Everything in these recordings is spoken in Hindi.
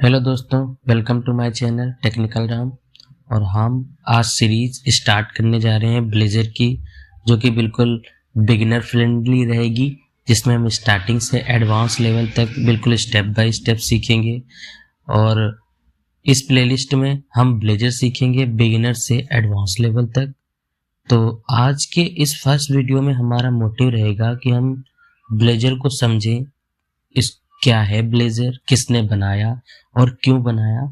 हेलो दोस्तों, welcome to my channel technical Ram. और हम आज सीरीज स्टार्ट करने जा रहे हैं ब्लेजर की, जो कि बिल्कुल बिगिनर फ्रेंडली रहेगी, जिसमें हम स्टार्टिंग से एडवांस लेवल तक बिल्कुल स्टेप बाय स्टेप सीखेंगे। और इस प्लेलिस्ट में हम ब्लेजर सीखेंगे बिगिनर से एडवांस लेवल तक। तो आज के इस फर्स्ट वीडियो में हमारा मोटिव रहेगा कि हम ब्लेजर को समझें, इस क्या है ब्लेजर, किसने बनाया और क्यों बनाया,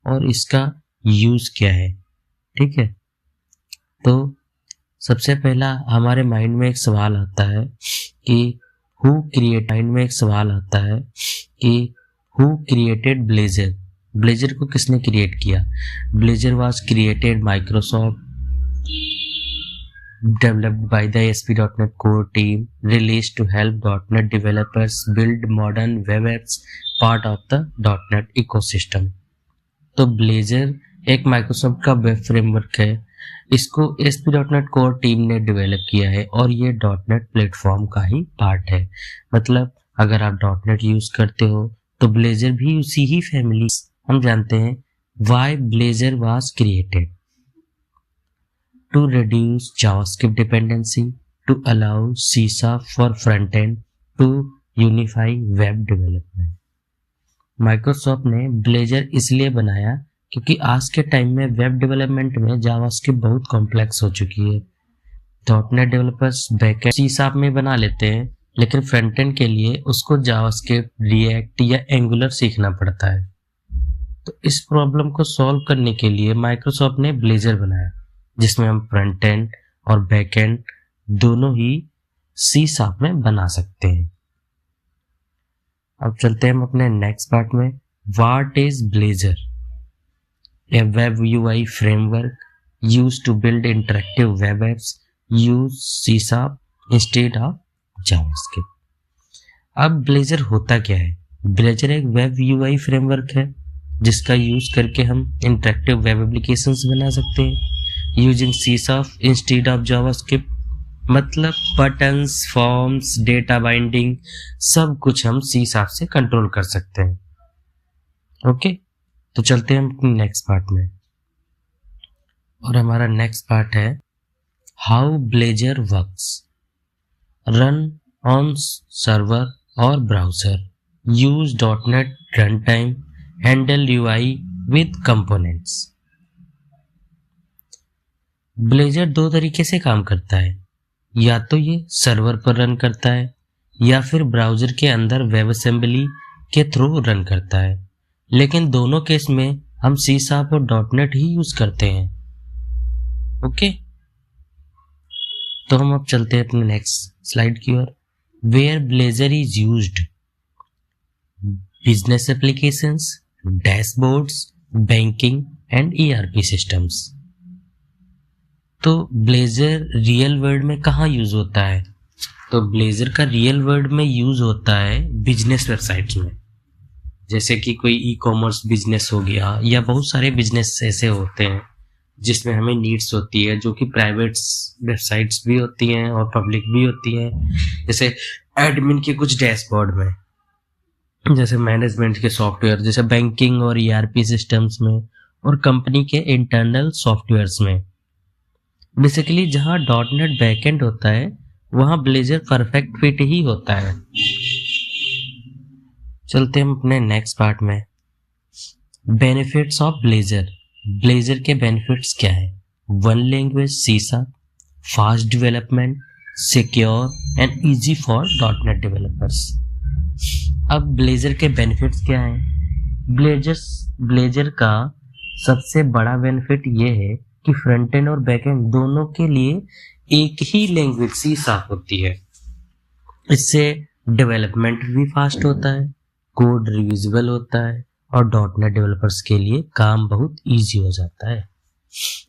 और इसका यूज क्या है। ठीक है, तो सबसे पहला हमारे माइंड में एक सवाल आता है कि हु क्रिएटेड ब्लेजर। ब्लेजर को किसने क्रिएट किया? Blazer was created Microsoft, developed by the ASP.NET Core team, released to help .NET developers build modern web apps, part of the .NET ecosystem। तो Blazor एक माइक्रोसॉफ्ट का वेब फ्रेमवर्क है। इसको ASP.NET Core टीम ने डेवलप किया है और ये .NET प्लेटफॉर्म का ही पार्ट है। मतलब अगर आप .NET यूज करते हो तो Blazor भी उसी ही फैमिली। हम जानते हैं why Blazor was created to reduce JavaScript dependency, to allow C# for front-end, to unify web development। Microsoft ने ब्लेजर इसलिए बनाया क्योंकि आज के टाइम में वेब डेवलपमेंट में जावास्क्रिप्ट बहुत कॉम्प्लेक्स हो चुकी है। .NET डेवलपर्स बैकएंड C# में बना लेते हैं, लेकिन फ्रंट एंड के लिए उसको जावास्क्रिप्ट, रिएक्ट या एंगुलर सीखना पड़ता है। तो इस प्रॉब्लम को सॉल्व करने के लिए माइक्रोसॉफ्ट ने ब्लेजर बनाया, जिसमें हम फ्रंट एंड और बैक एंड दोनों ही C# में बना सकते हैं। अब चलते हैं हम अपने नेक्स्ट पार्ट में। What is Blazor? A web UI framework used to build interactive web apps use C# instead of JavaScript. अब ब्लेजर होता क्या है? ब्लेजर एक वेब UI फ्रेमवर्क है जिसका यूज करके हम इंटरेक्टिव वेब एप्लीकेशंस बना सकते हैं using C# instead of JavaScript. मतलब बटन्स, फॉर्म्स, डेटा बाइंडिंग सब कुछ हम C# से कंट्रोल कर सकते हैं। ओके, तो चलते हैं हम नेक्स्ट पार्ट में। और हमारा नेक्स्ट पार्ट है how Blazor works. Run on server और browser, use .NET run time, handle UI with components. Blazor दो तरीके से काम करता है, या तो ये सर्वर पर रन करता है या फिर ब्राउजर के अंदर वेब असेंबली के थ्रू रन करता है। लेकिन दोनों केस में हम C# और .NET ही यूज करते हैं। ओके, तो हम अब चलते हैं अपने नेक्स्ट स्लाइड की ओर। Where Blazor is used: business applications, dashboards, banking and ERP systems. तो ब्लेजर रियल वर्ल्ड में कहाँ यूज होता है? तो ब्लेजर का रियल वर्ल्ड में यूज होता है बिजनेस वेबसाइट्स में, जैसे कि कोई ई-कॉमर्स बिजनेस हो गया, या बहुत सारे बिजनेस ऐसे होते हैं जिसमें हमें नीड्स होती है, जो कि प्राइवेट वेबसाइट्स भी होती हैं और पब्लिक भी होती हैं। जैसे एडमिन के कुछ डैशबोर्ड में, जैसे मैनेजमेंट के सॉफ्टवेयर, जैसे बैंकिंग और ERP सिस्टम्स में, और कंपनी के इंटरनल सॉफ्टवेयर्स में। बेसिकली जहाँ .NET बैकएंड होता है वहाँ ब्लेजर परफेक्ट फिट ही होता है। चलते हम अपने नेक्स्ट पार्ट में। Benefits of blazer. ब्लेजर के बेनिफिट्स क्या है? One language C#, fast development, secure and easy for .NET developers. अब ब्लेजर के बेनिफिट्स क्या हैं? ब्लेजर का सबसे बड़ा बेनिफिट ये है कि फ्रंट एंड और बैक एंड दोनों के लिए एक ही लैंग्वेज C# होती है। इससे डेवलपमेंट भी फास्ट होता है, कोड रियूजेबल होता है, और .NET डेवलपर्स के लिए काम बहुत इजी हो जाता है।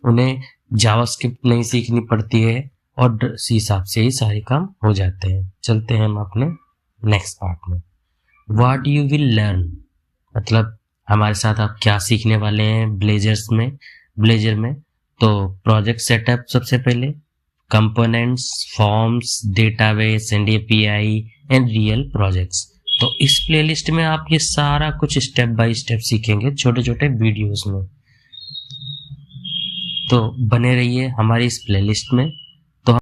उन्हें जावास्क्रिप्ट नहीं सीखनी पड़ती है और C# से ही सारे काम हो जाते हैं। चलते हैं हम अपने नेक्स्ट पार्ट में। व्हाट यू विल लर्न, मतलब हमारे साथ आप क्या सीखने वाले हैं ब्लेजर में। तो प्रोजेक्ट सेटअप सबसे पहले, components, forms, database and API and real projects. तो इस प्लेलिस्ट में आप ये सारा कुछ स्टेप बाय स्टेप सीखेंगे छोटे छोटे वीडियोस में। तो बने रहिए हमारी इस प्लेलिस्ट में।